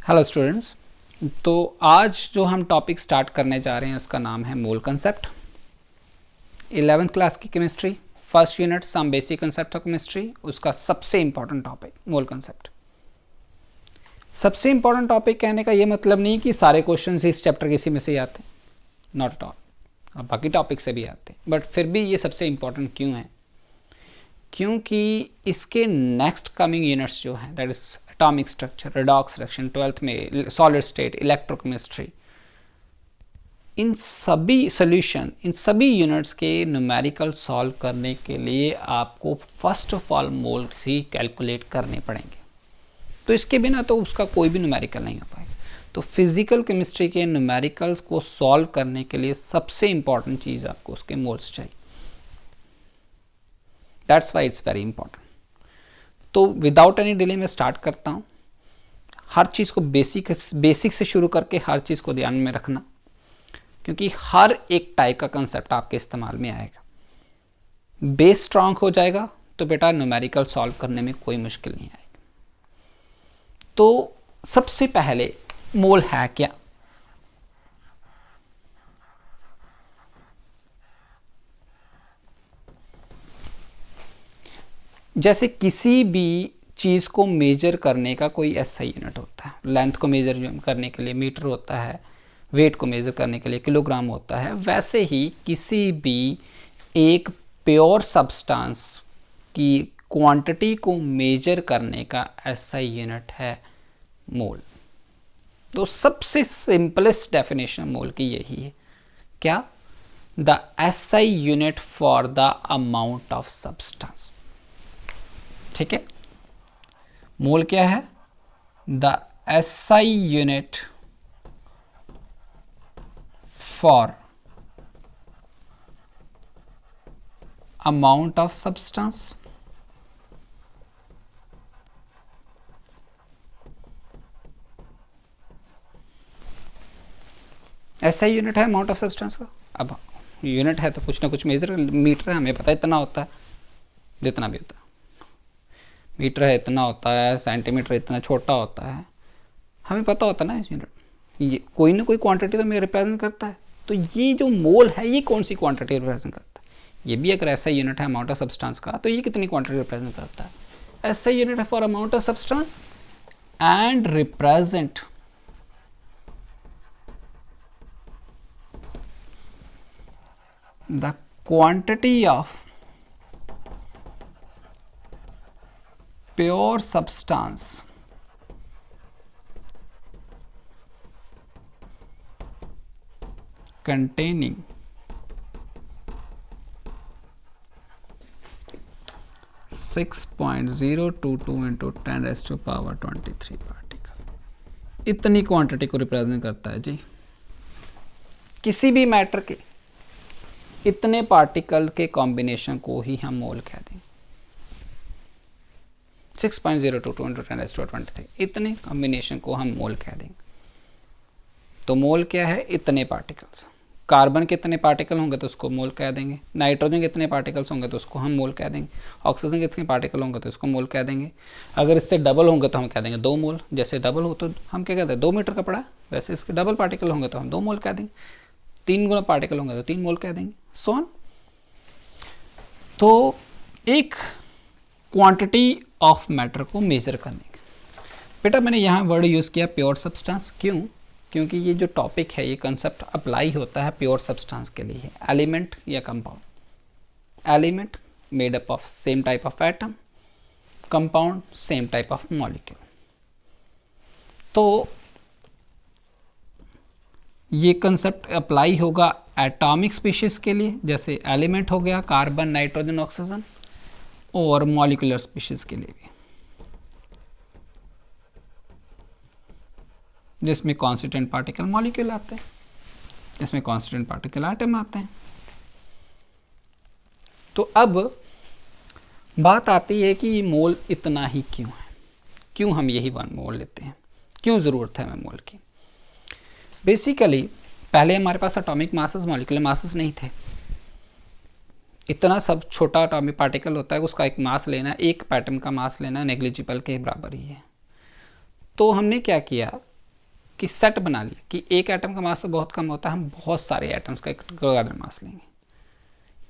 Hello students. तो आज जो हम टॉपिक स्टार्ट करने जा रहे हैं उसका नाम है मोल कंसेप्ट। 11th क्लास की chemistry first unit some basic concept of chemistry, उसका सबसे इंपॉर्टेंट टॉपिक मोल कंसेप्ट। सबसे इंपॉर्टेंट टॉपिक कहने का ये मतलब नहीं कि सारे क्वेश्चन इस चैप्टर के इसी में से ही आते हैं, नॉट एट ऑल, और बाकी टॉपिक से भी आते हैं, बट फिर भी ये सबसे इंपॉर्टेंट क्यों है? क्योंकि इसके नेक्स्ट कमिंग यूनिट्स जो हैं that is atomic structure, redox reaction, 12th में सॉलिड स्टेट, इलेक्ट्रोकेमिस्ट्री, इन सभी सॉल्यूशन, इन सभी यूनिट्स के न्यूमेरिकल सॉल्व करने के लिए आपको first of all mole he calculate करने पड़ेंगे। तो इसके बिना तो उसका कोई भी न्यूमेरिकल नहीं हो पाएगा। तो फिजिकल केमिस्ट्री के न्यूमेरिकल्स को सॉल्व करने के लिए सबसे इंपॉर्टेंट चीज़ आपको उसके मोल्स चाहिए। That's why it's very important. तो विदाउट एनी डिले मैं स्टार्ट करता हूँ। हर चीज़ को बेसिक से शुरू करके हर चीज़ को ध्यान में रखना, क्योंकि हर एक टाइप का कंसेप्ट आपके इस्तेमाल में आएगा। बेस स्ट्रांग हो जाएगा तो बेटा न्यूमेरिकल सॉल्व करने में कोई मुश्किल नहीं आएगी। तो सबसे पहले मोल है क्या? जैसे किसी भी चीज़ को मेजर करने का कोई ऐसा यूनिट होता है। लेंथ को मेजर करने के लिए मीटर होता है, वेट को मेजर करने के लिए किलोग्राम होता है। वैसे ही किसी भी एक प्योर सब्सटेंस की क्वांटिटी को मेजर करने का ऐसा यूनिट है मोल। तो सबसे सिंपलेस्ट डेफिनेशन मोल की यही है, क्या? The SI unit for the amount of substance. ठीक है, मोल क्या है? The SI unit for amount of substance. SI unit है अमाउंट ऑफ सब्सटेंस का। अब यूनिट है तो कुछ ना कुछ मेजर, मीटर है, हमें पता है इतना होता है, जितना भी होता है। मीटर है इतना होता है, सेंटीमीटर इतना छोटा होता है, हमें पता होता है ना। इस यूनिट ये कोई ना कोई क्वांटिटी तो हमें रिप्रेजेंट करता है। तो ये जो मोल है ये कौन सी क्वांटिटी रिप्रेजेंट करता है? ये भी अगर ऐसा यूनिट है अमाउंट ऑफ सब्सटेंस का, तो ये कितनी क्वांटिटी रिप्रेजेंट करता है? ऐसा यूनिट है for amount of substance and represent the quantity of pure substance containing 6.022 into 10⁻³ particle. इतनी क्वांटिटी को रिप्रेजेंट करता है जी। किसी भी मैटर के इतने पार्टिकल के कॉम्बिनेशन को ही हम मोल कह देंगे। 6.022 into 10⁻23 इतने कॉम्बिनेशन को हम मोल कह देंगे। तो मोल क्या है? इतने पार्टिकल्स। कार्बन के इतने पार्टिकल होंगे तो उसको मोल कह देंगे। नाइट्रोजन के इतने पार्टिकल्स होंगे तो उसको हम मोल कह देंगे। ऑक्सीजन के इतने पार्टिकल होंगे तो उसको मोल कह देंगे। अगर इससे डबल होंगे तो हम कह देंगे 2 मोल। जैसे डबल हो तो हम क्या कहते हैं? 2 मीटर कपड़ा। वैसे इसके डबल पार्टिकल होंगे तो हम 2 मोल कह देंगे। 3 गुना पार्टिकल होंगे तो 3 मोल कह देंगे, सो ऑन। तो एक क्वांटिटी ऑफ मैटर को मेजर करने का बेटा मैंने यहाँ वर्ड यूज़ किया प्योर सब्सटेंस। क्यों? क्योंकि ये जो टॉपिक है, ये कंसेप्ट अप्लाई होता है प्योर सब्सटेंस के लिए। एलिमेंट या compound. Element made up of same type of atom, compound same type of molecule. तो ये कंसेप्ट अप्लाई होगा एटॉमिक स्पीशीज के लिए, जैसे एलिमेंट हो गया कार्बन, नाइट्रोजन, ऑक्सीजन, और मॉलिक्यूलर स्पीशीज के लिए भी, जिसमें कॉन्स्टिट्यूएंट पार्टिकल मॉलिक्यूल आते हैं, जिसमें कॉन्स्टिट्यूएंट पार्टिकल एटम आते हैं। तो अब बात आती है कि मोल इतना ही क्यों है? क्यों हम यही 1 मोल लेते हैं? क्यों ज़रूरत है हमें मोल की? बेसिकली पहले हमारे पास एटॉमिक मासेस, मॉलिक्यूलर मासेस नहीं थे। इतना सब छोटा एटॉमिक पार्टिकल होता है, उसका एक मास लेना, एक एटम का मास लेना नेग्लिजिबल के बराबर ही है। तो हमने क्या किया, कि सेट बना लिया कि एक एटम का मास तो बहुत कम होता है, हम बहुत सारे एटम्स का टुगेदर मास लेंगे।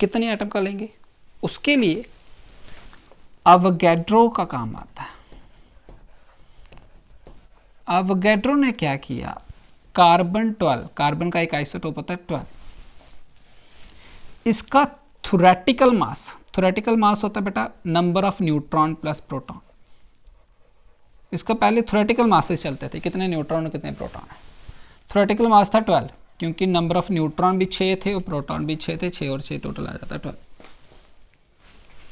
कितने एटम का लेंगे? उसके लिए अवोगैड्रो का काम आता है। अवोगैड्रो ने क्या किया, कार्बन 12, कार्बन का एक आइसोटोप होता है 12, इसका थ्योरेटिकल मास होता है बेटा number of neutron plus proton. इसका पहले थ्योरेटिकल मासेस चलते थे, कितने न्यूट्रॉन और कितने प्रोटॉन है। थ्योरेटिकल मास था 12, क्योंकि नंबर ऑफ न्यूट्रॉन भी 6 थे और प्रोटॉन भी 6 थे, 6 और 6 टोटल आ जाता 12।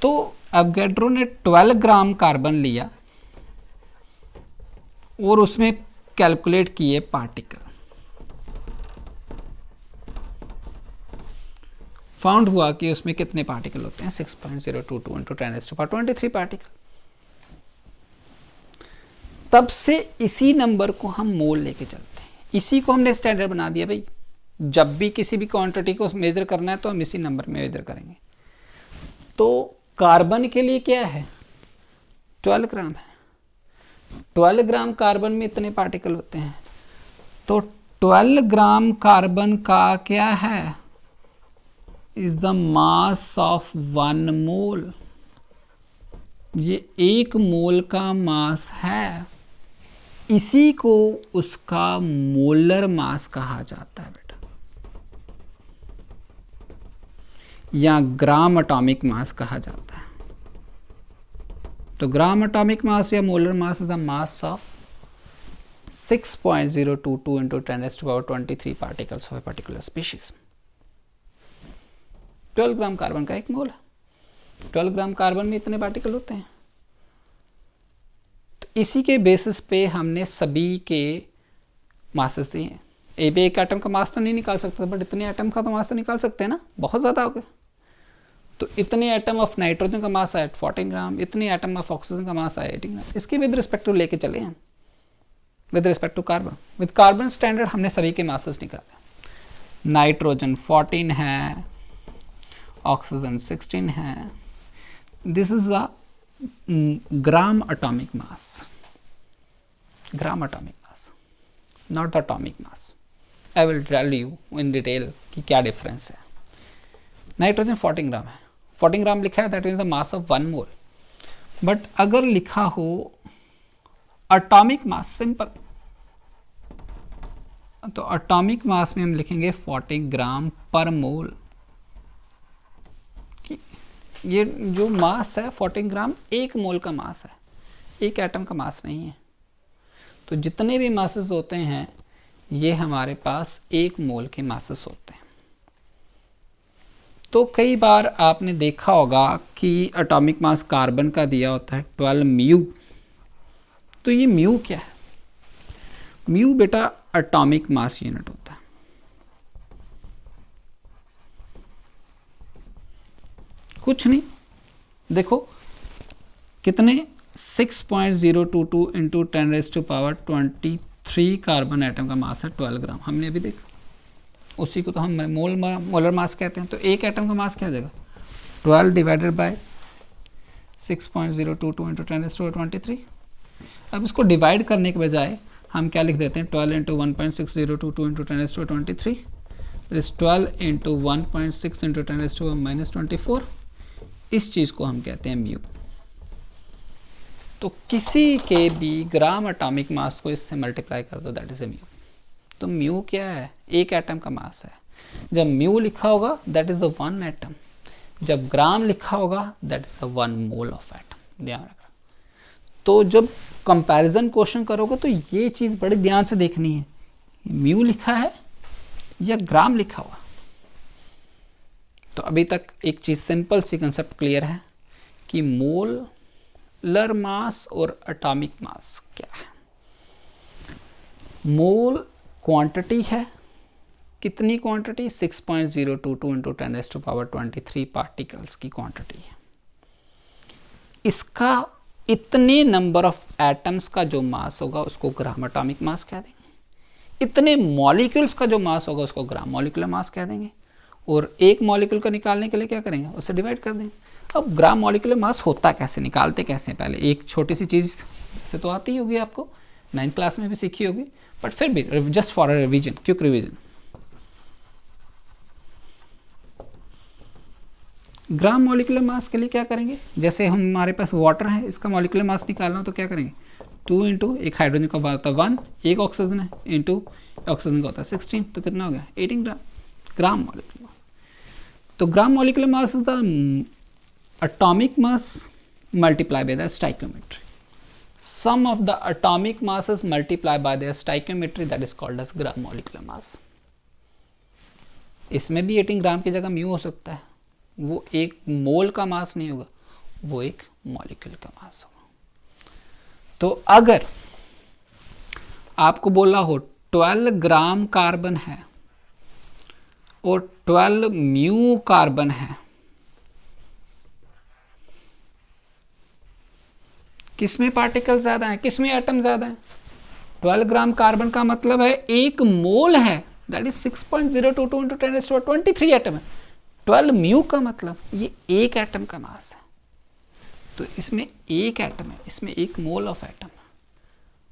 तो अवोगैड्रो ने 12 ग्राम कार्बन लिया और उसमें कैलकुलेट किए पार्टिकल। फाउंड हुआ कि उसमें कितने पार्टिकल होते हैं, 6.022 × 10⁻23 पार्टिकल। तब से इसी नंबर को हम मोल लेके चलते हैं, इसी को हमने स्टैंडर्ड बना दिया भाई। जब भी किसी भी क्वांटिटी को मेजर करना है तो हम इसी नंबर में मेजर करेंगे। तो कार्बन के लिए क्या है, 12 ग्राम है। 12 ग्राम कार्बन में इतने पार्टिकल होते हैं, तो 12 ग्राम कार्बन का क्या है, इज द मास ऑफ 1 मोल। ये 1 मोल का मास है, इसी को उसका मोलर मास कहा जाता है बेटा, या ग्राम एटॉमिक मास कहा जाता है। तो ग्राम एटॉमिक मास या molar mass is the mass of 6.022 × 10⁻23 particles of a particular species. 12 gram carbon का 1 मोल है। 12 ग्राम कार्बन में इतने पार्टिकल होते हैं। तो इसी के बेसिस पे हमने सभी के मासेस दिए हैं। एक एटम का मास तो नहीं निकाल सकते, बट इतने एटम का तो मास तो निकाल सकते हैं ना, बहुत ज़्यादा हो गए। तो इतने एटम ऑफ नाइट्रोजन का मास आया 14 ग्राम, इतने एटम ऑफ ऑक्सीजन का मास आया 18 ग्राम। इसकी विद रिस्पेक्ट टू लेके चले हैं, with respect to carbon. With carbon standard हमने सभी के मासेस निकाले। नाइट्रोजन 14 है, ऑक्सीजन 16 है। This is the gram atomic mass, gram atomic mass, not the atomic mass. I will tell you in detail कि क्या डिफरेंस है। नाइट्रोजन 14 ग्राम है, 14 ग्राम लिखा है, that is the mass of 1 mole. But अगर लिखा हो एटॉमिक मास सिंपल, तो एटॉमिक मास में हम लिखेंगे 40 ग्राम पर मोल। ये जो मास है 14 ग्राम 1 मोल का मास है, एक एटम का मास नहीं है। तो जितने भी मासेस होते हैं ये हमारे पास 1 मोल के मासेस होते हैं। तो कई बार आपने देखा होगा कि एटॉमिक मास कार्बन का दिया होता है 12 म्यू। तो ये म्यू क्या है? म्यू बेटा एटॉमिक मास यूनिट होता है। कुछ नहीं, देखो कितने 6.022 × 10⁻23 कार्बन एटम का मास है 12 ग्राम। हमने अभी देखा, उसी को तो हम मोलर मास कहते हैं। तो एक एटम का मास क्या हो जाएगा, 12 डिवाइडेड बाय 6.022 × 10⁻23। अब इसको डिवाइड करने के बजाय हम क्या लिख देते हैं, 12 × 1.6022 × 10⁻23 इज 12 × 1.6 × 10⁻24। इस चीज़ को हम कहते हैं म्यू। तो किसी के भी ग्राम एटॉमिक मास को इससे मल्टीप्लाई कर दो, दैट इज ए म्यू। तो म्यू क्या है, एक एटम का मास है। जब म्यू लिखा होगा दैट इज अ 1 एटम, जब ग्राम लिखा होगा that is a 1 mole of atom. ध्यान रखना। तो जब कंपैरिजन क्वेश्चन करोगे तो ये चीज़ बड़े ध्यान से देखनी है, म्यू लिखा है या ग्राम लिखा हुआ। तो अभी तक एक चीज़ सिंपल सी कंसेप्ट क्लियर है कि मोलर मास और एटॉमिक मास क्या है। मोल क्वांटिटी है, कितनी क्वांटिटी, 6.022 × 10⁻23 पार्टिकल्स की क्वांटिटी है। इसका इतने नंबर ऑफ एटम्स का जो मास होगा उसको ग्राम एटॉमिक मास कह देंगे। इतने मॉलिक्यूल्स का जो मास होगा उसको ग्राम मॉलिक्यूलर मास कह देंगे। और एक मॉलिक्यूल का निकालने के लिए क्या करेंगे, उससे डिवाइड कर देंगे। अब ग्राम मॉलिक्यूलर मास होता कैसे, निकालते कैसे, पहले एक छोटी सी चीज़ से तो आती ही होगी आपको, 9th क्लास में भी सीखी होगी, बट फिर भी just for a revision, quick revision. Gram molecular मास के लिए क्या करेंगे, जैसे हमारे पास वाटर है, इसका मॉलिक्यूलर मास निकालना हो तो क्या करेंगे, 2 इंटू एक हाइड्रोजन का होता है 1, एक ऑक्सीजन है, इंटू ऑक्सीजन का होता है 16, तो कितना हो गया 18 ग्राम, ग्राम मॉलिक्यूलर मास। तो gram molecular mass is the atomic mass multiplied by the stoichiometry. Sum of the atomic masses multiplied by their stoichiometry, that is called as gram molecular mass. इसमें भी 18 ग्राम की जगह म्यू हो सकता है, वो एक मोल का मास नहीं होगा, वो एक मॉलिक्यूल का मास होगा। तो अगर आपको बोला हो 12 ग्राम कार्बन है और 12 म्यू कार्बन है, किसमें पार्टिकल ज्यादा है, किसमें एटम ज्यादा है। 12 ग्राम कार्बन का मतलब है एक मोल है, दैट इज 6.022 इंटू 10⁻23 एटम है। 12 म्यू का मतलब ये एक एटम का मास है, तो इसमें एक एटम है, इसमें एक मोल ऑफ एटम है,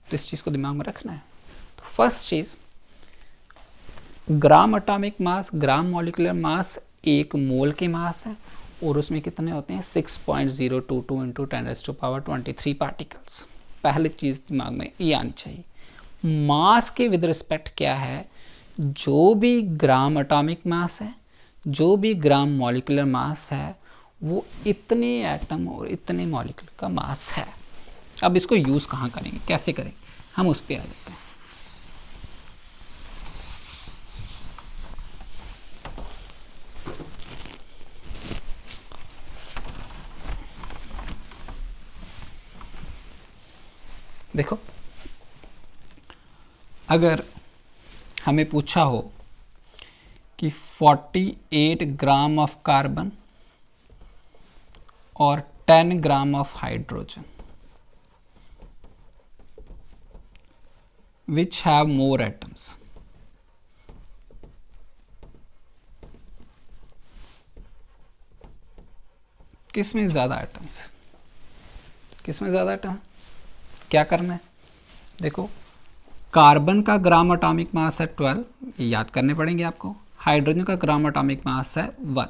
तो इस चीज को दिमाग में रखना है। तो फर्स्ट चीज, ग्राम एटॉमिक मास, ग्राम मॉलिक्यूलर मास एक मोल के मास है, और उसमें कितने होते हैं 6.022 इंटू 10⁻23 पार्टिकल्स। पहली चीज दिमाग में ये आनी चाहिए। मास के विद रिस्पेक्ट क्या है, जो भी ग्राम एटॉमिक मास है, जो भी ग्राम मॉलिक्यूलर मास है, वो इतने एटम और इतने मॉलिक्यूल का मास है। अब इसको यूज कहाँ करेंगे, कैसे करेंगे, हम उस पर आ जाते हैं। देखो, अगर हमें पूछा हो कि 48 ग्राम ऑफ कार्बन और 10 gram of hydrogen which have more atoms, किस में ज्यादा एटम्स, किस में ज्यादा एटम, क्या करना है। देखो, कार्बन का ग्राम एटॉमिक मास है 12, ये याद करने पड़ेंगे आपको। हाइड्रोजन का ग्राम एटॉमिक मास है 1।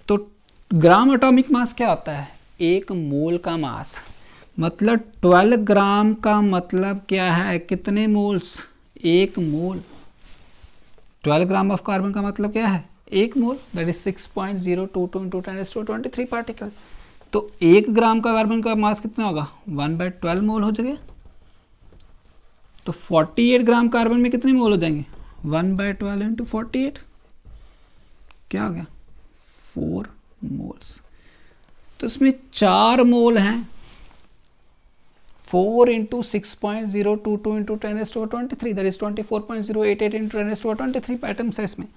तो ग्राम एटॉमिक मास क्या होता है, एक मोल का मास, मतलब 12 ग्राम का मतलब क्या है, कितने मोल्स, एक मोल। 12 ग्राम ऑफ कार्बन का मतलब क्या है, एक मोल, दैट इज 6.022 इंटू 10⁻23 पार्टिकल। तो 1 ग्राम का कार्बन का मास कितना होगा, 1/12 मोल हो जाएगा। तो 48 ग्राम कार्बन में कितने मोल हो जाएंगे, 1/12 इंटू 48, क्या हो गया 4 मोल्स। तो इसमें 4 मोल हैं, 4 into 6.022 into 10⁻23, that is 24.088 into 10⁻23 atoms है इसमें।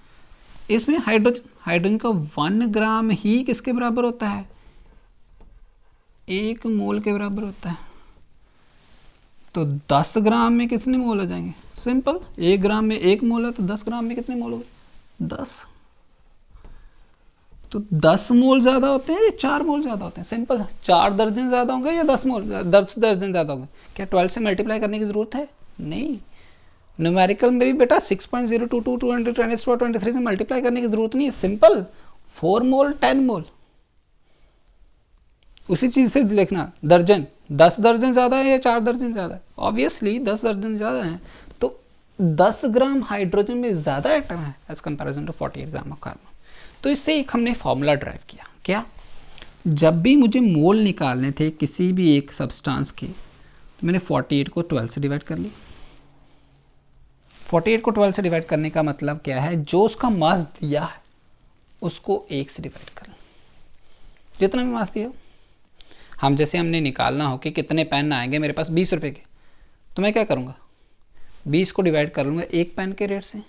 इसमें हाइड्रोजन का 1 ग्राम ही किसके बराबर होता है, 1 मोल के बराबर होता है। तो 10 ग्राम में कितने मोल हो जाएंगे, सिंपल, 1 ग्राम में 1 मोल है, तो 10 ग्राम में कितने मोल हो गए, 10। तो 10 मोल ज्यादा होते हैं या 4 मोल ज्यादा होते हैं, सिंपल, 4 दर्जन ज्यादा होंगे या 10 मोल, 10 दर्जन ज्यादा होंगे। क्या 12 से मल्टीप्लाई करने की जरूरत है, नहीं। न्यूमेरिकल में भी बेटा 6.022 इंटू 10⁻23 से मल्टीप्लाई करने की जरूरत नहीं है, सिंपल, 4 मोल 10 मोल। उसी चीज से लिखना, दर्जन, 10 दर्जन ज्यादा है या 4 दर्जन ज्यादा है, ऑब्वियसली 10 दर्जन ज्यादा है। तो 10 ग्राम हाइड्रोजन में ज्यादा एटम है as comparison to 48 gram of carbon. तो इससे एक हमने फॉर्मूला ड्राइव किया, क्या, जब भी मुझे मोल निकालने थे किसी भी एक सब्सटेंस के, तो मैंने 48 को 12 से डिवाइड कर ली। 48 को 12 से डिवाइड करने का मतलब क्या है, जो उसका मास दिया है उसको 1 से डिवाइड कर लो, जितना भी मास दिया। हम जैसे हमने निकालना हो कि कितने पेन आएंगे मेरे पास 20 रुपए के, तो मैं क्या करूँगा, 20 को डिवाइड कर लूँगा 1 पेन के रेट से।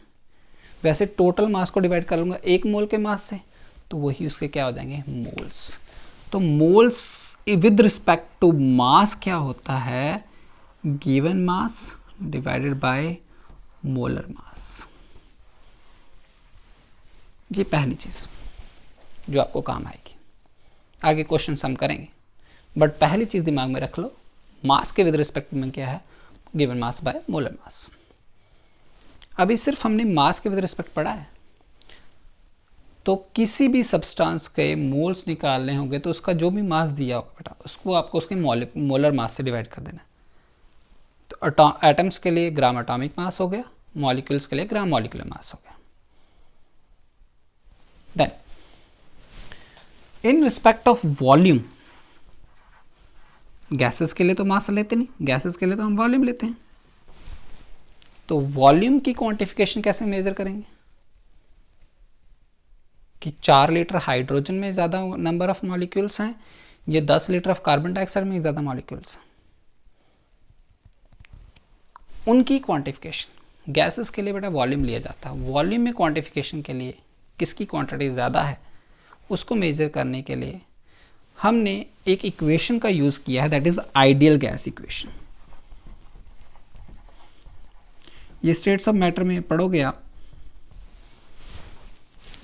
वैसे टोटल मास को डिवाइड कर लूँगा 1 मोल के मास से, तो वही उसके क्या हो जाएंगे, मोल्स। तो moles with respect to mass क्या होता है, given mass divided by molar mass. ये पहली चीज जो आपको काम आएगी, आगे क्वेश्चन हम करेंगे, बट पहली चीज दिमाग में रख लो, मास के विद रिस्पेक्ट में क्या है, गिवन मास बाय मोलर मास। अभी सिर्फ हमने मास के विद रिस्पेक्ट पढ़ा है, तो किसी भी सब्सटेंस के मोल्स निकालने होंगे तो उसका जो भी मास दिया होगा बेटा, उसको आपको उसके मोलर मास से डिवाइड कर देना। तो एटम्स के लिए ग्राम एटॉमिक मास हो गया, मॉलिक्यूल्स के लिए ग्राम मॉलिक्यूलर मास हो गया। Then in respect of volume, gases के लिए तो मास लेते नहीं, गैसेस के लिए तो हम वॉल्यूम लेते हैं। तो वॉल्यूम की क्वांटिफिकेशन कैसे मेजर करेंगे कि 4 लीटर हाइड्रोजन में ज़्यादा नंबर ऑफ मॉलिक्यूल्स हैं, ये 10 लीटर ऑफ कार्बन डाइऑक्साइड में ज़्यादा मॉलिक्यूल्स हैं, उनकी क्वांटिफिकेशन। गैसेस के लिए बेटा वॉल्यूम लिया जाता है, वॉल्यूम में क्वांटिफिकेशन के लिए किसकी क्वांटिटी ज़्यादा है उसको मेजर करने के लिए हमने एक इक्वेशन का यूज़ किया है, that is ideal gas equation. ये स्टेट्स ऑफ मैटर में पढ़ोगे आप,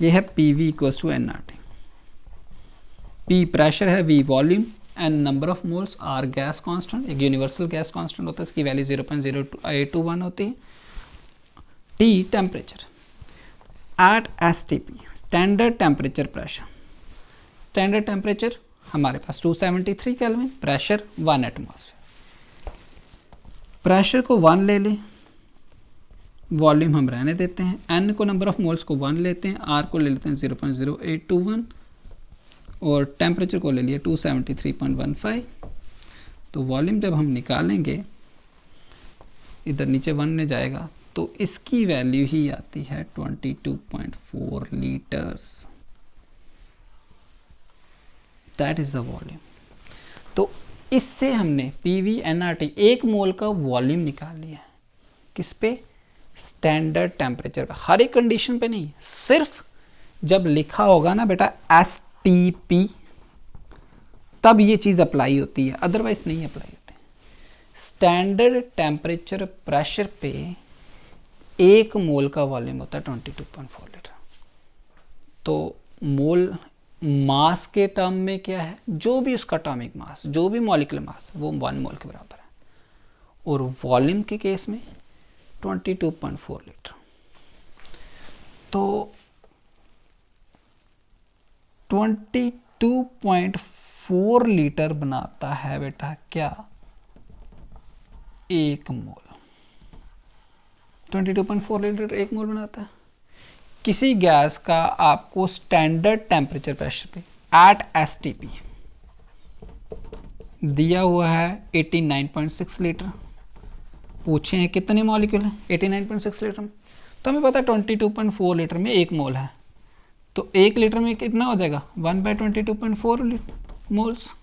ये है PV equals to nRT। P pressure है, V volume, N number of moles, R gas constant, एक यूनिवर्सल गैस कांस्टेंट होता है, इसकी वैल्यू 0.0821 होती है। T temperature at STP standard temperature pressure, standard temperature हमारे पास 273 केल्विन, प्रेशर 1 एटमॉस्फेयर। प्रेशर को 1 ले लें, वॉल्यूम हम रहने देते हैं, एन को नंबर ऑफ मोल्स को 1 लेते हैं, आर को ले लेते हैं 0.0821 और टेम्परेचर को ले लिया 273.15। तो वॉल्यूम जब हम निकालेंगे इधर नीचे 1 में जाएगा तो इसकी वैल्यू ही आती है 22.4 litres, that is the volume. तो इससे हमने PV nRT 1 मोल का वॉल्यूम निकाल लिया है, किस पे, स्टैंडर्ड टेम्परेचर पे, हर एक कंडीशन पे नहीं, सिर्फ जब लिखा होगा ना बेटा STP तब ये चीज अप्लाई होती है, अदरवाइज नहीं अप्लाई होती। स्टैंडर्ड टेम्परेचर प्रेशर पे 1 मोल का वॉल्यूम होता है 22.4 लीटर। तो मोल मास के टर्म में क्या है, जो भी उसका एटॉमिक मास, जो भी मॉलिक्यूलर मास वो 1 मोल के बराबर है, और वॉल्यूम के केस में 22.4 लीटर। तो 22.4 लीटर बनाता है बेटा क्या, 1 मोल। 22.4 लीटर 1 मोल बनाता है। किसी गैस का आपको स्टैंडर्ड टेम्परेचर प्रेशर पे एट STP दिया हुआ है 89.6 लीटर, पूछे हैं कितने मॉलिक्यूल हैं 89.6 लीटर में, तो हमें पता है 22.4 लीटर में 1 मोल है, तो 1 लीटर में कितना हो जाएगा 1/22.4 मोल्स।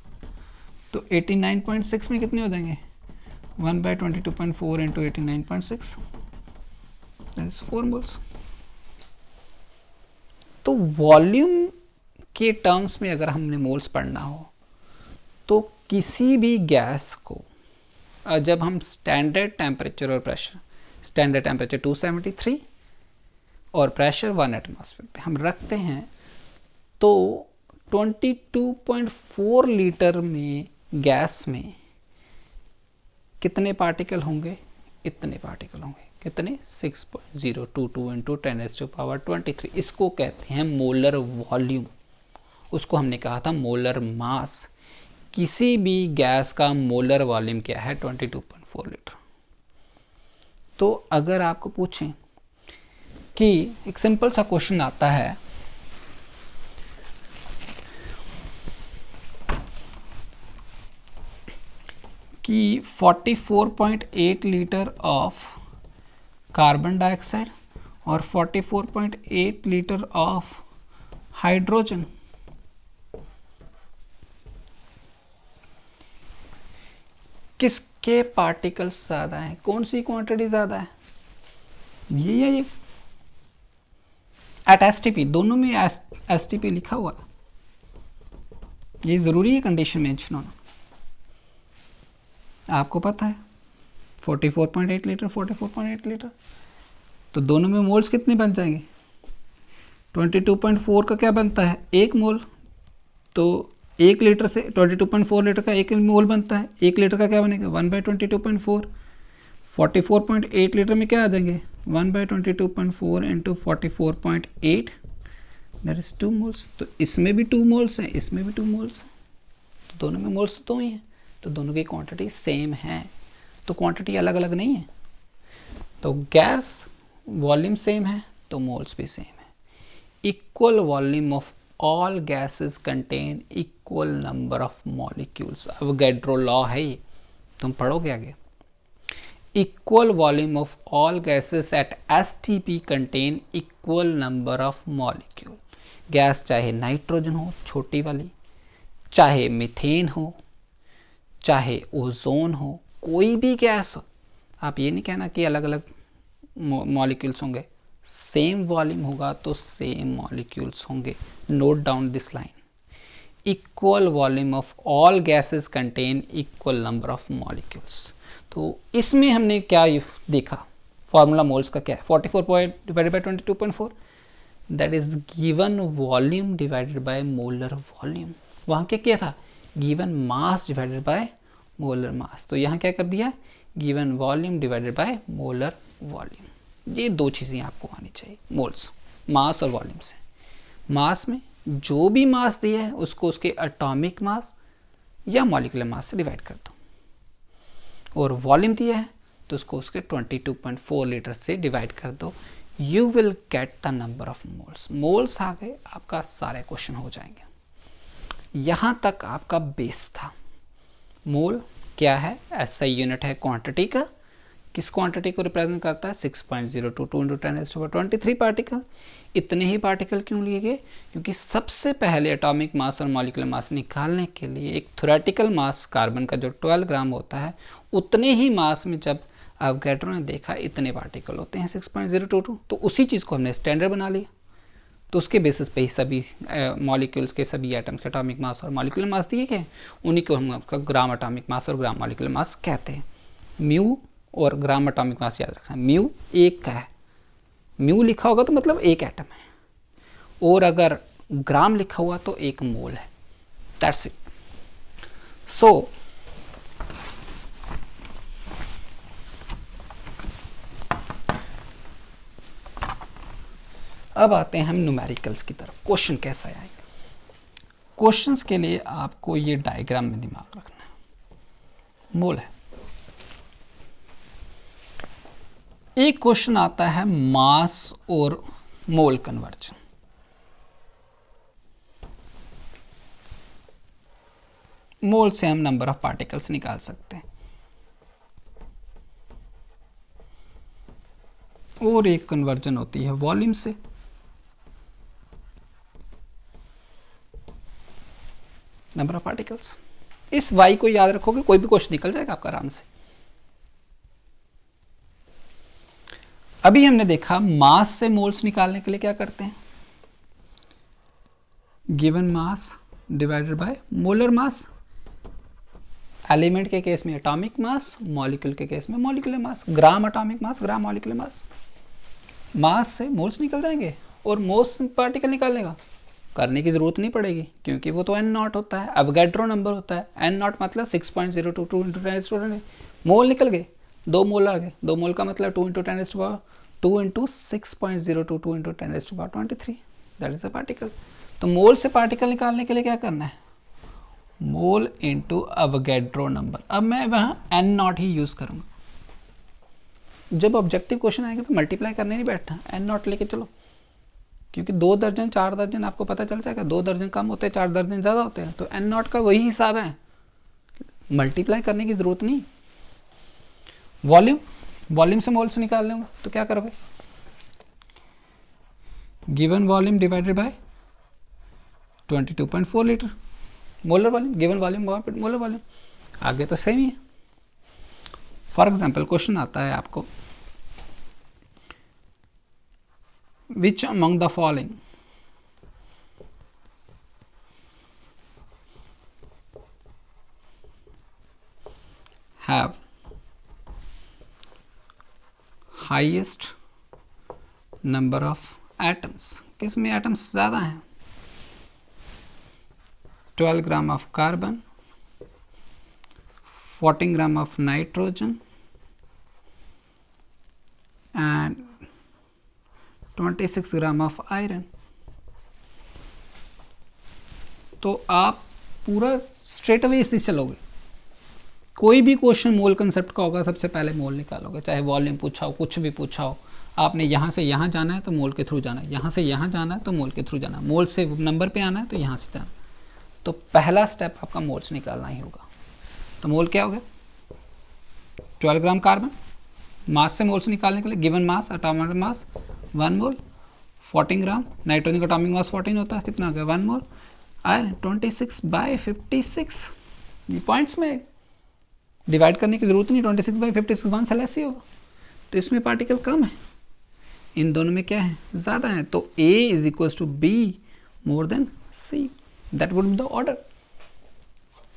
तो 89.6 में कितने हो जाएंगे 1/22.4 इंटू 89.6, दैट इज 4 मोल्स। तो वॉल्यूम के टर्म्स में अगर हमने मोल्स पढ़ना हो तो किसी भी गैस को जब हम स्टैंडर्ड टेम्परेचर और प्रेशर, स्टैंडर्ड टेम्परेचर 273 और प्रेशर 1 एटमॉस्फेयर पे हम रखते हैं, तो 22.4 लीटर में गैस में कितने पार्टिकल होंगे, इतने पार्टिकल होंगे, कितने 6.022 इंटू 10⁻23। इसको कहते हैं मोलर वॉल्यूम, उसको हमने कहा था मोलर मास। किसी भी गैस का मोलर वॉल्यूम क्या है 22.4 लीटर। तो अगर आपको पूछें कि एक सिंपल सा क्वेश्चन आता है कि 44.8 लीटर ऑफ कार्बन डाइऑक्साइड और 44.8 लीटर ऑफ हाइड्रोजन, किसके पार्टिकल्स ज़्यादा हैं, कौन सी क्वांटिटी ज़्यादा है, ये एट STP, दोनों में STP लिखा हुआ है, ये ज़रूरी है कंडीशन मेंशन होना। आपको पता है 44.8 लीटर 44.8 लीटर, तो दोनों में मोल्स कितने बन जाएंगे, 22.4 का क्या बनता है 1 मोल, तो 1 लीटर से 22.4 लीटर का 1 मोल बनता है, 1 लीटर का क्या बनेगा 1/22.4, 44.8 लीटर में क्या आ जाएंगे 1/22.4 इंटू 44.8 दैट इज 2 मोल्स। तो इसमें भी 2 मोल्स हैं, इसमें भी 2 मोल्स हैं, तो दोनों में मोल्स तो ही हैं, तो दोनों की क्वांटिटी सेम है, तो क्वांटिटी अलग अलग नहीं है। तो गैस वॉल्यूम सेम है तो मोल्स भी सेम है। Equal volume of all gases contain equal number of molecules, Avogadro law है ये, तुम पढ़ोगे आगे। Equal volume of all gases at STP contain equal number of molecule. Gas चाहे नाइट्रोजन हो छोटी वाली, चाहे मीथेन हो, चाहे ओजोन हो, कोई भी गैस हो, आप ये नहीं कहना कि अलग अलग मॉलिक्यूल्स होंगे, सेम वॉल्यूम होगा तो सेम मॉलिक्यूल्स होंगे। Note down this line, equal volume of all gases contain equal number of molecules. तो इसमें हमने क्या देखा, फॉर्मूला मोल्स का क्या है, 44 divided by 22.4 that is given volume divided by molar volume. वहाँ क्या था, given mass divided by molar मास, तो यहाँ क्या कर दिया, given volume divided by molar volume. ये दो चीज़ें आपको आनी चाहिए मोल्स, मास और वॉल्यूम से। मास में जो भी मास दिया है उसको उसके एटॉमिक मास या मॉलिक्यूलर मास से डिवाइड कर दो, और वॉल्यूम दिया है तो उसको उसके 22.4 लीटर से डिवाइड कर दो, you will get the number of moles. Moles आ गए, आपका सारे क्वेश्चन हो जाएंगे। यहाँ तक आपका बेस था। मोल क्या है, ऐसा यूनिट है क्वांटिटी का, किस क्वांटिटी को रिप्रेजेंट करता है 6.022 इंटू 10⁻23 पार्टिकल। इतने ही पार्टिकल क्यों लिए गए, क्योंकि सबसे पहले एटॉमिक मास और मॉलिक्यूलर मास निकालने के लिए एक थ्योरेटिकल मास कार्बन का जो 12 ग्राम होता है, उतने ही मास में जब अवोगाड्रो ने देखा इतने पार्टिकल होते हैं 6.022, तो उसी चीज़ को हमने स्टैंडर्ड बना लिया। तो उसके बेसिस पे ही सभी मॉलिक्यूल्स के सभी एटम्स के एटॉमिक मास और मॉलिक्यूलर मास दिए गए, उन्हीं को हम आपका ग्राम एटॉमिक मास और ग्राम मॉलिक्यूलर मास कहते हैं। म्यू और ग्राम एटॉमिक मास याद रखना, म्यू एक का है, म्यू लिखा होगा तो मतलब एक एटम है, और अगर ग्राम लिखा हुआ तो एक मोल है, दैट्स इट। सो अब आते हैं हम न्यूमेरिकल्स की तरफ। क्वेश्चन कैसा आएगा, क्वेश्चंस के लिए आपको ये डायग्राम में दिमाग रखना है। मोल है, एक क्वेश्चन आता है मास और मोल कन्वर्जन। मोल से हम नंबर ऑफ पार्टिकल्स निकाल सकते हैं, और एक कन्वर्जन होती है वॉल्यूम से। नंबर ऑफ पार्टिकल्स, इस y को याद रखोगे, कोई भी क्वेश्चन निकल जाएगा आपका आराम से। अभी हमने देखा मास से मोल्स निकालने के लिए क्या करते हैं, given mass divided by molar mass. Element के केस में एटॉमिक मास, मॉलिक्यूल के केस में molecular mass, gram atomic mass, gram molecular mass. Mass से मोल्स निकल जाएंगे, और मोल्स पार्टिकल निकालने का करने की जरूरत नहीं पड़ेगी, क्योंकि वो तो n0 होता है, अवोगाड्रो नंबर होता है। n0 मतलब 6.022 इंटू 10⁻²। मोल निकल गए, 2 मोल आ गए, 2 मोल का मतलब 2 into 10⁻2 into 6.022 into 10⁻23 that is a particle. तो मोल से पार्टिकल निकालने के लिए क्या करना है, मोल इंटू अवोगाड्रो नंबर। अब मैं वहाँ n0 ही यूज करूँगा, जब ऑब्जेक्टिव क्वेश्चन आएगा तो मल्टीप्लाई करने नहीं बैठना, n0 लेके चलो, क्योंकि 2 दर्जन 4 दर्जन आपको पता चल जाएगा, 2 दर्जन कम होते हैं 4 दर्जन ज़्यादा होते हैं, तो n0 का वही हिसाब है, मल्टीप्लाई करने की ज़रूरत नहीं। वॉल्यूम, वॉल्यूम से मोल्स निकाल लूँगा तो क्या करोगे, given volume divided by 22.4 litre, molar volume, given volume molar volume, आगे तो सेम ही है। फॉर एग्जाम्पल क्वेश्चन आता है आपको, which among the following have highest number of atoms, किस में एटम्स ज़्यादा हैं, 12 ग्राम of carbon, 14 gram of nitrogen and 26 gram of iron. तो आप पूरा स्ट्रेट अवे इससे चलोगे। कोई भी क्वेश्चन मोल कंसेप्ट का होगा, सबसे पहले मोल निकालोगे, चाहे वॉल्यूम पूछा हो, कुछ भी पूछा हो। आपने यहाँ से यहाँ जाना है तो मोल के थ्रू जाना है, यहाँ से यहाँ जाना है तो मोल के थ्रू जाना है, मोल से नंबर पे आना है तो यहाँ से जाना। तो पहला स्टेप आपका मोल्स निकालना ही होगा। तो मोल क्या हो गया? 12 ग्राम कार्बन। मास से मोल्स निकालने के लिए गिवन मास, एटॉमिक मास 1 मोल, 14 ग्राम। नाइट्रोजन का एटॉमिक मास 14 होता है, कितना हो गया? 1 मोल। आयरन 26/56। ये पॉइंट्स में डिवाइड करने की जरूरत नहीं, 26/56 1 से लेस ही होगा। तो इसमें पार्टिकल कम है, इन दोनों में क्या है? ज़्यादा है। तो A is equals to B more than C। That would be the order.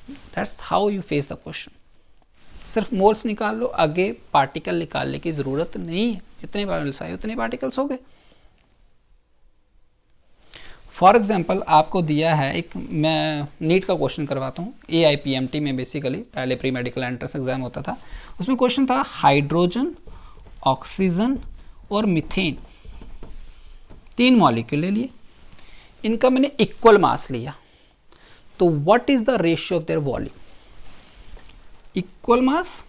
That's how you face the question. सिर्फ मोल्स निकाल लो, आगे पार्टिकल निकालने की ज़रूरत नहीं है। जितने पार्टिकल्स आए उतने पार्टिकल्स हो गए। फॉर एग्जाम्पल आपको दिया है एक, मैं नीट का क्वेश्चन करवाता हूँ, AIPMT में बेसिकली पहले प्री मेडिकल एंट्रेंस एग्जाम होता था। उसमें क्वेश्चन था हाइड्रोजन, ऑक्सीजन और मीथेन, 3 मॉलिक्यूल ले लिए, इनका मैंने इक्वल मास लिया, तो what is the ratio of their volume? Equal mass,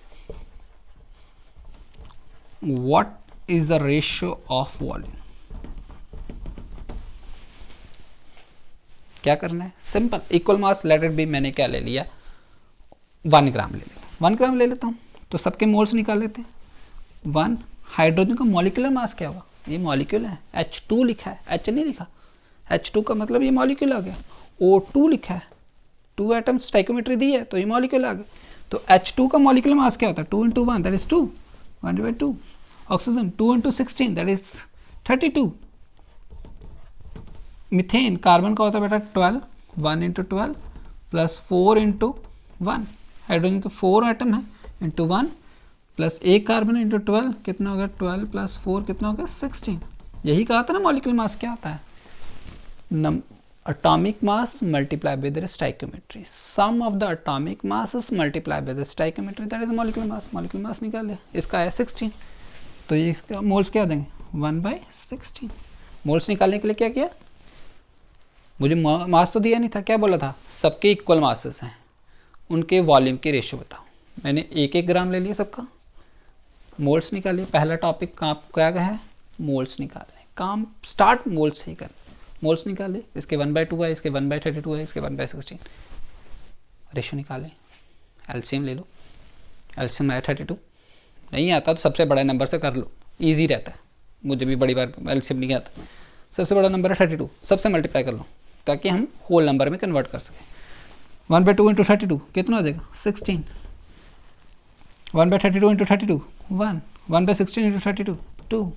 what is the ratio of volume? क्या करना है? Simple, equal mass let it be, मैंने क्या ले लिया? 1 ग्राम ले लेता हूँ, 1 ग्राम ले लेता हूँ। तो सबके मोल्स निकाल लेते हैं। 1 हाइड्रोजन का मॉलिक्यूलर मास क्या होगा? ये मॉलिक्यूल है, H2 लिखा है, H नहीं लिखा। H2 का मतलब ये मॉलिक्यूल आ गया। O2 लिखा है, 2 एटम्स स्टाइकोमेट्री दी है, तो ये मॉलिक्यूल आ गया। तो H2 का मॉलिक्यूलर मास क्या होता है? 2 × 1 that is 2, 1/2। Oxygen 2 × 16 that is 32। Methane carbon का होता है बेटा 12, 1 × 12 प्लस 4 × 1। हाइड्रोजन के 4 एटम है, इंटू 1 प्लस 1 कार्बन इंटू 12, कितना हो गया? 12 प्लस 4 कितना हो गया? 16। यही कहा था ना मॉलिक्यूलर मास क्या होता है? Atomic mass multiply with the stoichiometry, sum of the atomic masses multiply with the stoichiometry, that is molecular mass. Molecular mass निकाल ले, इसका है 16, तो ये इसका मोल्स क्या देंगे? 1/16। मोल्स निकालने के लिए क्या किया? मुझे मास तो दिया नहीं था, क्या बोला था? सबके इक्वल मासेस हैं, उनके वॉल्यूम की रेशियो बताओ। मैंने 1-1 ग्राम ले लिया सबका, मोल्स निकालिए। पहला टॉपिक क्या है? मोल्स निकालने। काम स्टार्ट मोल्स ही कर, मोल्स निकाले। इसके 1/2 है, इसके 1/32 है, इसके 1/16। रेशियो निकालें, एलसीएम ले लो। एलसीएम है 32, नहीं आता तो सबसे बड़ा नंबर से कर लो, ईजी रहता है। मुझे भी बड़ी बार एलसीएम नहीं आता। सबसे बड़ा नंबर है 32, सबसे मल्टीप्लाई कर लो ताकि हम होल नंबर में कन्वर्ट कर सकें। 1/2 × 32 कितना हो जाएगा? 16। 1/32 × 32 1, 1/16 × 32 2।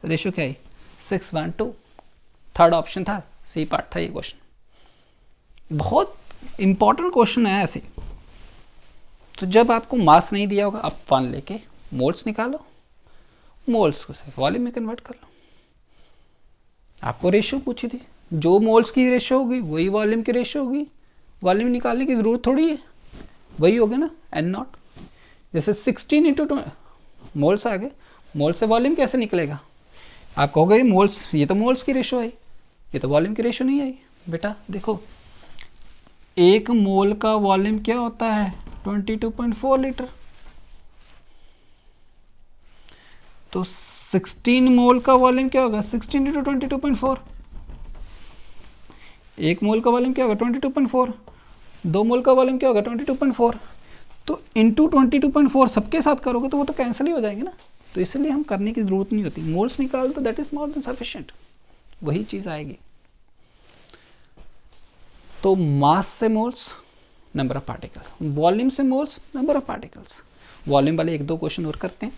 रेशियो क्या है? 6:1:2। थर्ड ऑप्शन था, सी पार्ट था ये क्वेश्चन। बहुत इंपॉर्टेंट क्वेश्चन है ऐसे। तो जब आपको मास नहीं दिया होगा, आप 1 लेके मोल्स निकालो, मोल्स को वॉल्यूम में कन्वर्ट कर लो। आपको रेशियो पूछी थी, जो मोल्स की रेशियो होगी वही वॉल्यूम की रेशियो होगी। वॉल्यूम निकालने की जरूरत थोड़ी है, वही हो गया ना, N0। जैसे 16 × 2 मोल्स आ गए, मोल से वॉल्यूम कैसे निकलेगा? आप कहोगे मोल्स, ये तो मोल्स की रेशियो आई, ये तो वॉल्यूम की रेशियो नहीं आई। बेटा देखो, 1 मोल का वॉल्यूम क्या होता है? 22.4 लीटर। तो 16 मोल का वॉल्यूम क्या होगा? 16 × 22.4। 1 मोल का वॉल्यूम क्या होगा? 22.4। 2 मोल का वॉल्यूम क्या होगा? 22.4। तो इंटू 22.4 सबके साथ करोगे तो वो तो कैंसिल ही हो जाएंगे ना, तो इसलिए हम करने की जरूरत नहीं होती। मोल्स निकाल तो that is more than sufficient, वही चीज आएगी। तो मास से moles, number of particles, volume से moles, number of particles. Volume वाले 1-2 क्वेश्चन और करते हैं।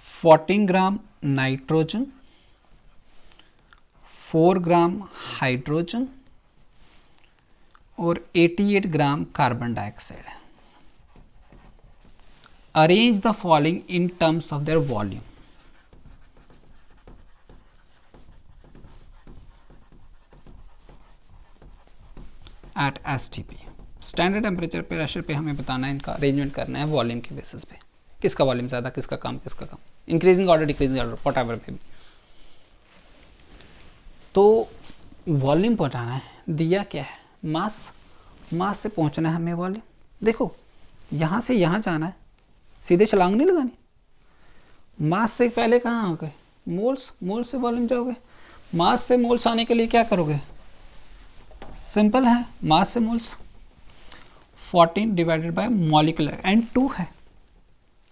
$14 ग्राम नाइट्रोजन, 4 ग्राम हाइड्रोजन और 88 ग्राम कार्बन डाइऑक्साइड है। Arrange the following in terms of their volume. At STP। Standard temperature pressure पे हमें बताना है, इनका अरेंजमेंट करना है वॉल्यूम के बेसिस पे, किसका वॉल्यूम ज़्यादा, किसका कम, increasing order decreasing order whatever पे भी। तो वॉल्यूम पहुँचाना है, दिया क्या है मास, मास से पहुँचना है हमें वॉल्यूम। देखो यहाँ से यहाँ जाना है, सीधे छलांग नहीं लगानी, मास से पहले कहाँ आओगे मोल्स, मोल्स से वॉल्यूम जाओगे। मास से मोल्स आने के लिए क्या करोगे, सिंपल है, मास से moles 14 divided by molecular, and 2 है,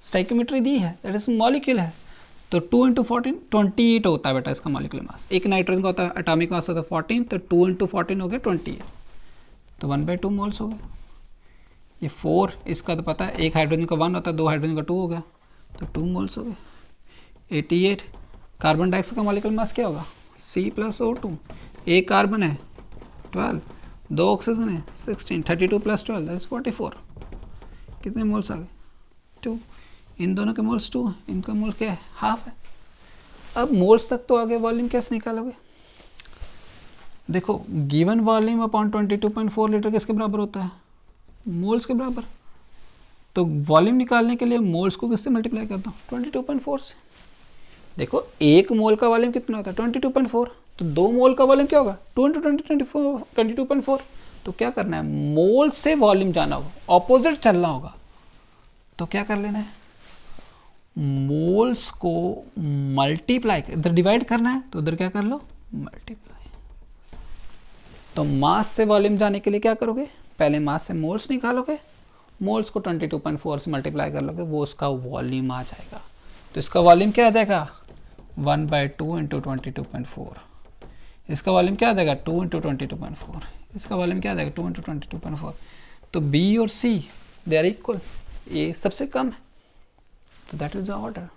स्टोइकियोमेट्री दी है, दैट इज मॉलिक्यूल है, तो 2 × 14 28 होता है बेटा इसका मॉलिक्यूलर मास। एक नाइट्रोजन का होता है एटॉमिक मास होता है 14, तो 2 × 14 हो गया 28, तो 1/2 मोल्स हो गया। ये 4 इसका तो पता है, एक हाइड्रोजन का 1 होता है, 2 हाइड्रोजन का 2 हो गया, तो 2 मोल्स हो गए। 88 कार्बन डाइऑक्साइड का मॉलिक्यूलर मास क्या होगा, C+O2, एक कार्बन है 12, 2 ऑक्सीजन है 16, 32 + 12 दैट इज 44, कितने मोल्स आ गए 2। इन दोनों के मोल्स 2 हैं, इनका मोल क्या है हाफ है। अब मोल्स तक तो आगे, वॉल्यूम कैसे निकालोगे, देखो गिवन वॉल्यूम अपॉन 22.4 लीटर किसके बराबर होता है, मोल्स के बराबर। तो वॉल्यूम निकालने के लिए मोल्स को किससे मल्टीप्लाई करता हूँ 22.4 से। देखो एक मोल का वॉल्यूम कितना होता है 22.4, तो 2 मोल का वॉल्यूम क्या होगा 2 × 22.4। तो क्या करना है, मोल से वॉल्यूम जाना होगा, ऑपोजिट चलना होगा, तो क्या कर लेना है, मोल्स को मल्टीप्लाई, इधर डिवाइड करना है तो उधर क्या कर लो मल्टीप्लाई। तो मास से वॉल्यूम जाने के लिए क्या करोगे, पहले मास से मोल्स निकालोगे, मोल्स को 22.4 से मल्टीप्लाई कर लोगे, वो उसका वॉल्यूम आ जाएगा। तो इसका वॉल्यूम क्या आ जाएगा 1/2 × 22.4, इसका वॉल्यूम क्या आ जाएगा 2 × 22.4, इसका वॉल्यूम क्या आ जाएगा 2 × 22.4। तो B और C दे आर इक्वल, ए सबसे कम है, तो दैट इज द ऑर्डर।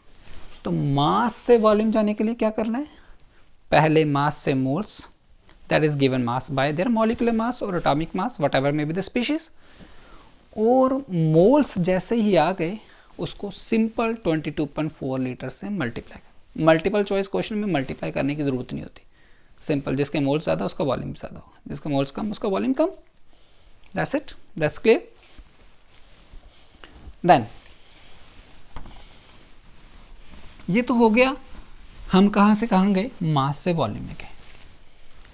तो मास से वॉल्यूम जाने के लिए क्या करना है, पहले मास से moles, that is given mass by their molecular mass और atomic mass whatever may be the species, और मोल्स जैसे ही आ गए उसको सिंपल 22.4 लीटर से मल्टीप्लाई। मल्टीपल चॉइस क्वेश्चन में मल्टीप्लाई करने की जरूरत नहीं होती, सिंपल, जिसके मोल्स ज़्यादा उसका वॉल्यूम ज़्यादा होगा, जिसका मोल्स कम उसका वॉल्यूम कम, that's it, that's clear. Then ये तो हो गया, हम कहाँ से कहाँ गए, मास से वॉल्यूम में गए।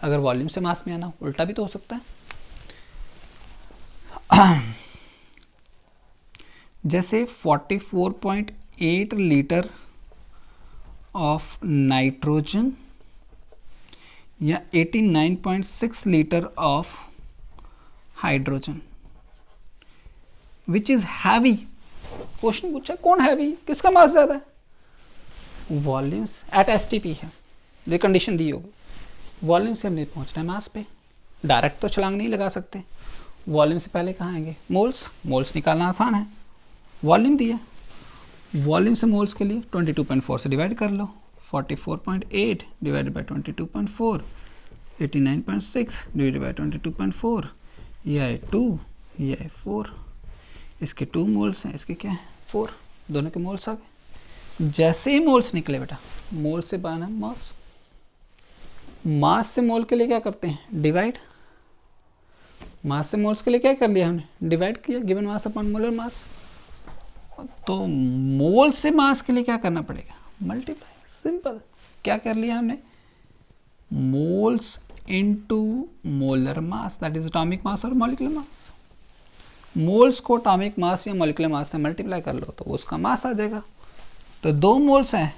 अगर वॉल्यूम से मास में आना, उल्टा भी तो हो सकता है। जैसे 44.8 लीटर ऑफ नाइट्रोजन या 89.6 litre of hydrogen which is heavy. Question पूछा कौन हैवी, किसका मास ज्यादा है, वॉल्यूम्स एट STP है, ये कंडीशन दी होगी। वॉल्यूम से हमने पहुंचना है मास पे, डायरेक्ट तो छलांग नहीं लगा सकते, वॉल्यूम से पहले कहाँ आएंगे मोल्स, मोल्स निकालना आसान है, वॉल्यूम दिया, वॉल्यूम से मोल्स के लिए 22.4 से डिवाइड कर लो, 44.8 डिवाइडेड बाय 22.4, 89.6 डिवाइडेड बाय 22.4, यह है 2, यह है 4, इसके 2 मोल्स हैं, इसके क्या है 4, दोनों के मोल्स आ गए। जैसे ही मोल्स निकले बेटा, मोल से पाना मास, मास से मोल के लिए क्या करते हैं डिवाइड, मास से मोल्स के लिए क्या कर लिया हमने डिवाइड किया, गिवन मास अपॉन मोलर मास। तो मोल से मास के लिए क्या करना पड़ेगा मल्टीप्लाई, सिंपल, क्या कर लिया हमने moles into molar mass, that is atomic mass और मॉलिक्यूलर मास। मोल्स को एटॉमिक मास या मॉलिक्यूलर मास से मल्टीप्लाई कर लो तो उसका मास आ जाएगा। तो 2 मोल्स हैं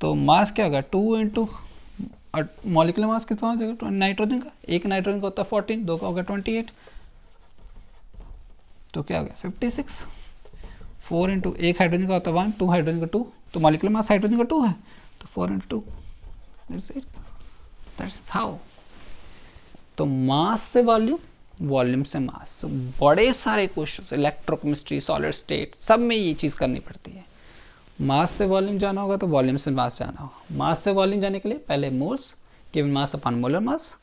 तो मास क्या होगा 2 इंटू मॉलिक्यूलर मास कितना हो जाएगा नाइट्रोजन का, एक नाइट्रोजन का होता है 14, 2 का होगा 28, तो क्या हो गया 56। 4 इंटू एक हाइड्रोजन का होता है 1, 2 हाइड्रोजन का 2, तो मॉलिक्यूलर मास हाइड्रोजन का 2 है, तो 4 into 2, that's it, that's how. तो मास से वॉल्यूम, वॉल्यूम से मास, बड़े सारे क्वेश्चन इलेक्ट्रोकेमिस्ट्री, सॉलिड स्टेट, सब में ये चीज़ करनी पड़ती है। मास से वॉल्यूम जाना होगा तो वॉल्यूम से मास जाना होगा। मास से वॉल्यूम जाने के लिए पहले moles given mass upon molar mass,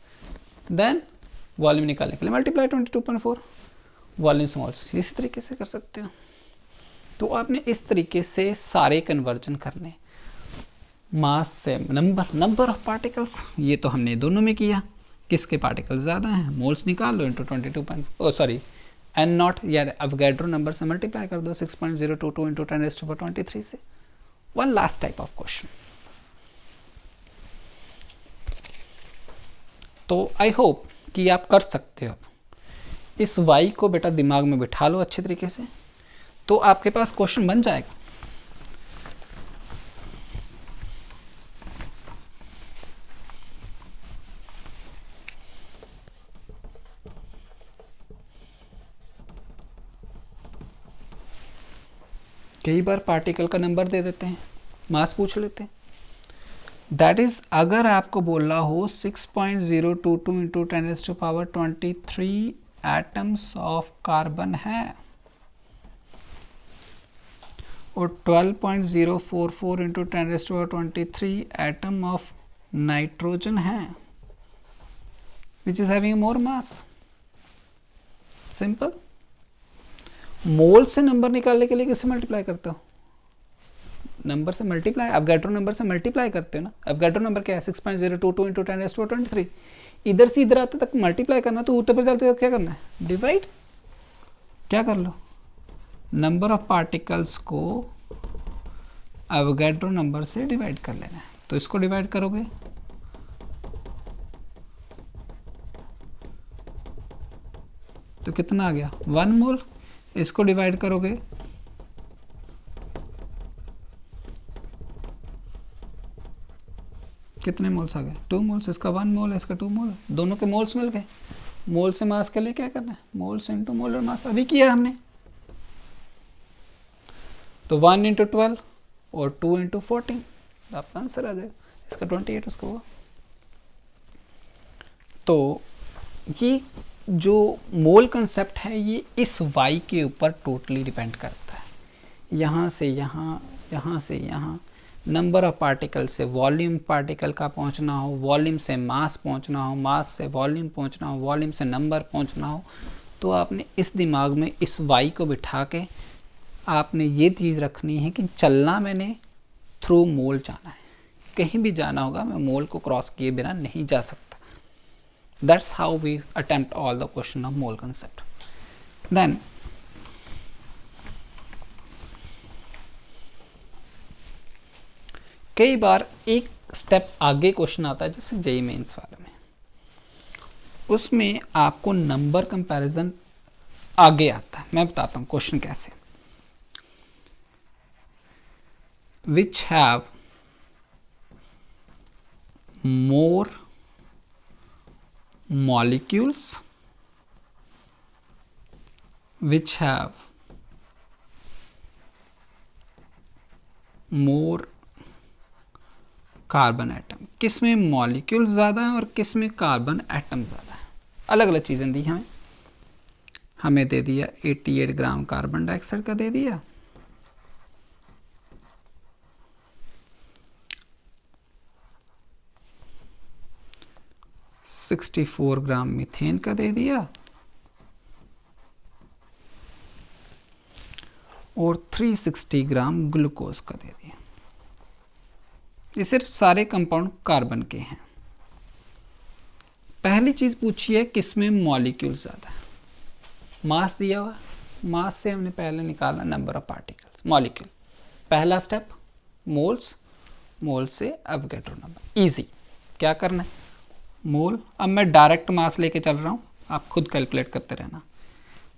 then volume निकालने के लिए मल्टीप्लाई 22.4, वॉल्यूम से मोल्स, इसी तरीके से कर सकते हो। तो आपने इस तरीके से सारे कन्वर्जन करने, मास से नंबर ऑफ पार्टिकल्स, ये तो हमने दोनों में किया, किसके पार्टिकल ज़्यादा हैं, मोल्स निकाल लो इंटू 22 एन नॉट या अवोगाड्रो नंबर से मल्टीप्लाई कर दो 6.022 इंटू 10⁻23 से। One last type of question. तो आई होप कि आप कर सकते हो। इस y को बेटा दिमाग में बिठा लो अच्छे तरीके से, तो आपके पास क्वेश्चन बन जाएगा। कई बार पार्टिकल का नंबर दे देते हैं, मास पूछ लेते हैं। दैट इज अगर आपको बोला हो 6.022 इंटू 10⁻23 एटम्स ऑफ कार्बन है और 12.044 इंटू 10⁻23 एटम ऑफ नाइट्रोजन है, which is having more mass. Simple. Mole से नंबर निकालने के लिए किससे मल्टीप्लाई करते हो, नंबर से मल्टीप्लाई, अवोगाड्रो नंबर से मल्टीप्लाई करते हो ना। अवोगाड्रो नंबर क्या है 6.022 इंटू 10⁻23। इधर से इधर आते तक मल्टीप्लाई करना, तो ऊपर पर जाते तक क्या करना है, डिवाइड। क्या कर लो, नंबर ऑफ पार्टिकल्स को अवोगाड्रो नंबर से डिवाइड कर लेना है। तो इसको डिवाइड करोगे तो कितना आ गया 1 मोल। इसको डिवाइड करोगे कितने मोल्स आ गए, 2 मोल्स। इसका 1 मोल है, इसका 2 मोल है, दोनों के मोल्स मिल गए। मोल से मास के लिए क्या करना है, मोल्स इंटू मोलर मास, अभी किया हमने। तो 1 इंटू 12 और 2 इंटू 14, आपका आंसर आ जाएगा। इसका 28 उसका हुआ। तो ये जो मोल कंसेप्ट है ये इस y के ऊपर टोटली डिपेंड करता है। यहाँ से यहाँ, यहाँ से यहाँ, नंबर ऑफ पार्टिकल से वॉल्यूम पार्टिकल का पहुँचना हो, वॉल्यूम से मास पहुँचना हो, मास से वॉल्यूम पहुँचना हो, वॉल्यूम से नंबर पहुँचना हो, तो आपने इस दिमाग में इस y को बिठा के आपने ये चीज़ रखनी है कि चलना मैंने थ्रू मोल जाना है। कहीं भी जाना होगा मैं मोल को क्रॉस किए बिना नहीं जा सकता। That's how we attempt all the question of mole concept. Then कई बार एक स्टेप आगे क्वेश्चन आता है, जैसे जेईई मेंस वाले में, उसमें आपको नंबर कंपैरिजन आगे आता है। मैं बताता हूं क्वेश्चन कैसे। Which have more molecules which have more carbon atom. किस में मॉलिक्यूल ज़्यादा है और किस में कार्बन एटम ज़्यादा है। अलग अलग चीज़ें दी हमें दे दिया 88 ग्राम कार्बन डाइऑक्साइड का दे दिया, $64 ग्राम मीथेन का दे दिया और 360 ग्राम ग्लूकोज का दे दिया। ये सिर्फ सारे कंपाउंड कार्बन के हैं। पहली चीज पूछी है किसमें मॉलिक्यूल ज्यादा है। मास दिया हुआ, मास से हमने पहले निकाला नंबर ऑफ पार्टिकल्स, मॉलिक्यूल। पहला स्टेप मोल्स, मोल से अवोगाड्रो नंबर। इजी। क्या करना है, मोल। अब मैं डायरेक्ट मास लेके चल रहा हूँ, आप खुद कैलकुलेट करते रहना।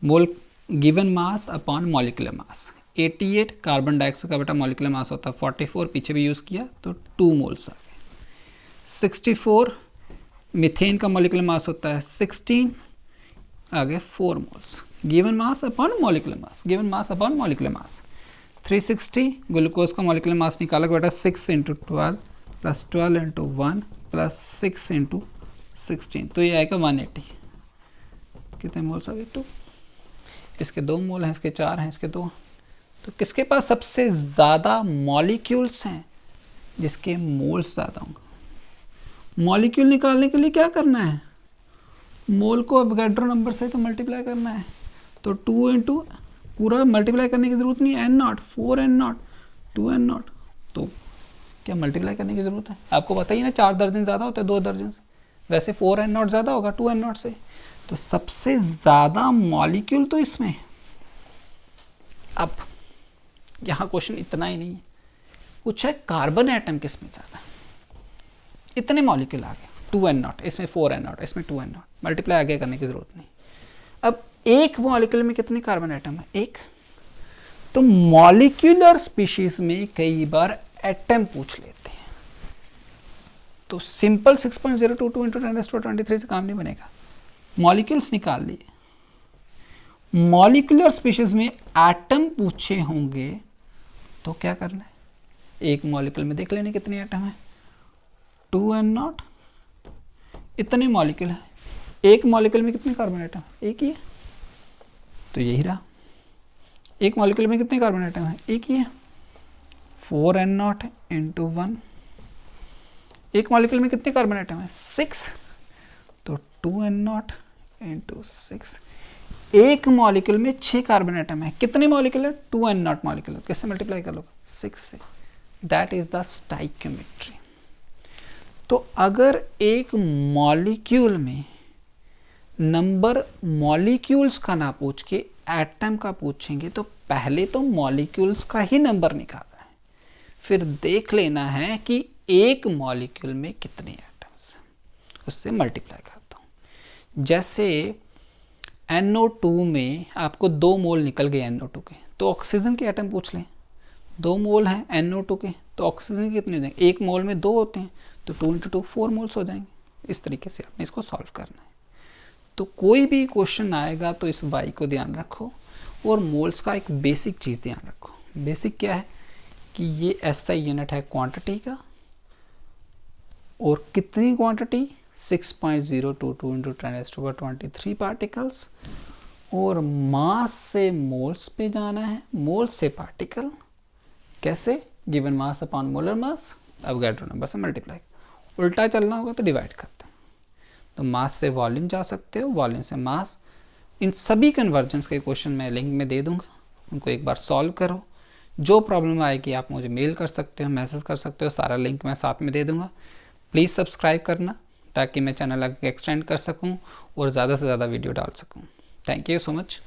Mole given mass upon molecular mass. 88 carbon dioxide का बेटा मॉलिक्यूलर मास होता है 44, पीछे भी यूज़ किया तो 2 मोल्स आ गए। 64 मीथेन का मॉलिक्यूलर मास होता है 16, आ गए 4 moles. Given mass upon molecular मास, गिवन मास अपॉन मॉलिक्यूलर मास। 360 ग्लूकोज का मॉलिक्यूलर मास निकाला बेटा 6 into 12 plus 12 into 1 plus 6 into 16, तो ये आएगा 180। कितने मोल्स आ गए 2। इसके 2 मोल हैं, इसके 4 हैं, इसके 2। तो किसके पास सबसे ज़्यादा मॉलिक्यूल्स हैं, जिसके मोल्स ज़्यादा होंगे। मॉलिक्यूल निकालने के लिए क्या करना है, मोल को अवोगाड्रो नंबर से तो मल्टीप्लाई करना है। तो 2 इंटू पूरा मल्टीप्लाई करने की ज़रूरत नहीं है, n0 4 n0 2 n0। तो क्या मल्टीप्लाई करने की ज़रूरत है, आपको पता ही ना 4 दर्जन ज़्यादा होता है 2 दर्जन से। वैसे 4n0 ज़्यादा होगा 2n0 से, तो सबसे ज़्यादा मॉलिक्यूल तो इसमें। अब यहाँ क्वेश्चन इतना ही नहीं है, कुछ है कार्बन एटम किस में ज़्यादा, इतने मॉलिक्यूल आ गए 2n0, इसमें 4n0, इसमें 2n0, मल्टीप्लाई आगे करने की ज़रूरत नहीं। अब एक मॉलिक्यूल में कितने कार्बन एटम है, एक। तो मॉलिक्यूलर स्पीशीज में कई बार एटम पूछ लेते हैं, तो सिंपल 6.022 इंटू 10⁻23 से काम नहीं बनेगा, मॉलिक्यूल्स निकाल लिए। मॉलिक्यूलर स्पीशीज में एटम पूछे होंगे तो क्या करना है, एक मॉलिक्यूल में देख लेने कितने एटम है, 2n0, इतने मॉलिक्यूल है, एक मॉलिक्यूल में कितने कार्बन एटम है, एक ही है, तो यही रहा। एक मॉलिक्यूल में कितने कार्बन एटम है, एक ही है, 4n0 इंटू 1। एक मॉलिक्यूल में कितने कार्बन एटम है, 6, तो 2n0 इंटू 6। एक मॉलिक्यूल में 6 कार्बन एटम है, कितने मॉलिक्यूल है, 2n0 मॉलिक्यूल, किससे मल्टीप्लाई कर लो, 6 से। That is the stoichiometry. तो अगर एक मॉलिक्यूल में नंबर मॉलिक्यूल्स का ना पूछ के एटम का पूछेंगे तो पहले तो मॉलिक्यूल्स का ही नंबर निकालना है, फिर देख लेना है कि एक मॉलिक्यूल में कितने एटम्स, उससे मल्टीप्लाई करता हूँ। जैसे NO2 में आपको 2 मोल निकल गए NO2 के, तो ऑक्सीजन के एटम पूछ लें, 2 मोल हैं NO2 के, तो ऑक्सीजन के कितने हो जाएंगे, एक मोल में 2 होते हैं, तो 2 इंटू 2 4 मोल्स हो जाएंगे। इस तरीके से आपने इसको सॉल्व करना है। तो कोई भी क्वेश्चन आएगा तो इस y को ध्यान रखो, और मोल्स का एक बेसिक चीज़ ध्यान रखो। बेसिक क्या है कि ये SI यूनिट है क्वांटिटी का, और कितनी क्वांटिटी, 6.022 इंटू 10⁻23 पार्टिकल्स, और मास से मोल्स पे जाना है, मोल्स से पार्टिकल, कैसे, गिवन मास अपॉन मोलर मास, अवोगाड्रो नंबर से मल्टीप्लाई। उल्टा चलना होगा तो डिवाइड करते हैं, तो मास से वॉल्यूम जा सकते हो, वॉल्यूम से मास। इन सभी कन्वर्जेंस के क्वेश्चन मैं लिंक में दे दूंगा, उनको एक बार सॉल्व करो। जो प्रॉब्लम आएगी आप मुझे मेल कर सकते हो, मैसेज कर सकते हो, सारा लिंक मैं साथ में दे दूंगा। प्लीज़ सब्सक्राइब करना ताकि मैं चैनल आगे एक्सटेंड कर सकूं और ज़्यादा से ज़्यादा वीडियो डाल सकूं। Thank you so much.